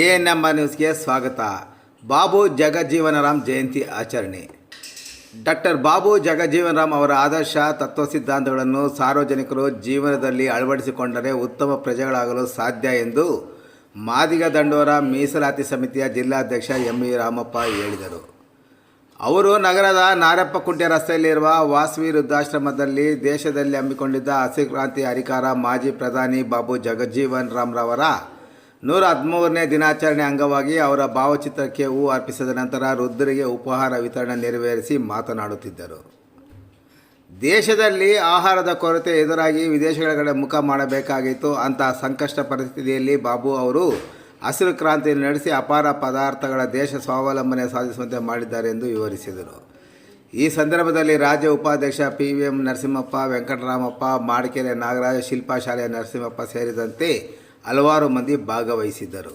ANM ನ್ಯೂಸ್ಗೆ ಸ್ವಾಗತ. ಬಾಬು ಜಗಜೀವನರಾಮ್ ಜಯಂತಿ ಆಚರಣೆ. ಡಾಕ್ಟರ್ ಬಾಬು ಜಗಜೀವನರಾಮ್ ಅವರ ಆದರ್ಶ ತತ್ವ ಸಿದ್ಧಾಂತಗಳನ್ನು ಸಾರ್ವಜನಿಕರು ಜೀವನದಲ್ಲಿ ಅಳವಡಿಸಿಕೊಂಡರೆ ಉತ್ತಮ ಪ್ರಜೆಗಳಾಗಲು ಸಾಧ್ಯ ಎಂದು ಮಾದಿಗ ದಂಡೋರ ಮೀಸಲಾತಿ ಸಮಿತಿಯ ಜಿಲ್ಲಾಧ್ಯಕ್ಷ ಎಂ.ವಿ. ರಾಮಪ್ಪ ಹೇಳಿದರು. ಅವರು ನಗರದ ನಾರಪ್ಪಕುಂಟೆ ರಸ್ತೆಯಲ್ಲಿರುವ ವಾಸವಿ ವೃದ್ಧಾಶ್ರಮದಲ್ಲಿ ದೇಶದಲ್ಲಿ ಹಮ್ಮಿಕೊಂಡಿದ್ದ ಹಸಿರು ಕ್ರಾಂತಿ ಹರಿಕಾರ ಮಾಜಿ ಪ್ರಧಾನಿ ಬಾಬು ಜಗಜೀವನರಾಮ್ ರವರ 113ನೇ ದಿನಾಚರಣೆ ಅಂಗವಾಗಿ ಅವರ ಭಾವಚಿತ್ರಕ್ಕೆ ಹೂ ಅರ್ಪಿಸಿದ ನಂತರ ವೃದ್ಧರಿಗೆ ಉಪಹಾರ ವಿತರಣೆ ನೆರವೇರಿಸಿ ಮಾತನಾಡುತ್ತಿದ್ದರು. ದೇಶದಲ್ಲಿ ಆಹಾರದ ಕೊರತೆ ಎದುರಾಗಿ ವಿದೇಶಗಳ ಕಡೆ ಮುಖ ಮಾಡಬೇಕಾಗಿತ್ತು. ಅಂತಹ ಸಂಕಷ್ಟ ಪರಿಸ್ಥಿತಿಯಲ್ಲಿ ಬಾಬು ಅವರು ಹಸಿರು ಕ್ರಾಂತಿ ನಡೆಸಿ ಅಪಾರ ಪದಾರ್ಥಗಳ ದೇಶ ಸ್ವಾವಲಂಬನೆ ಸಾಧಿಸುವಂತೆ ಮಾಡಿದ್ದಾರೆ ಎಂದು ವಿವರಿಸಿದರು. ಈ ಸಂದರ್ಭದಲ್ಲಿ ರಾಜ್ಯ ಉಪಾಧ್ಯಕ್ಷ ಪಿ.ವಿ.ಎಂ. ನರಸಿಂಹಪ್ಪ, ವೆಂಕಟರಾಮಪ್ಪ, ಮಾಡಿಕೆರೆ ನಾಗರಾಜ, ಶಿಲ್ಪಾ ಶಾಲೆಯ ನರಸಿಂಹಪ್ಪ ಸೇರಿದಂತೆ ಹಲವಾರು ಮಂದಿ ಭಾಗವಹಿಸಿದ್ದರು.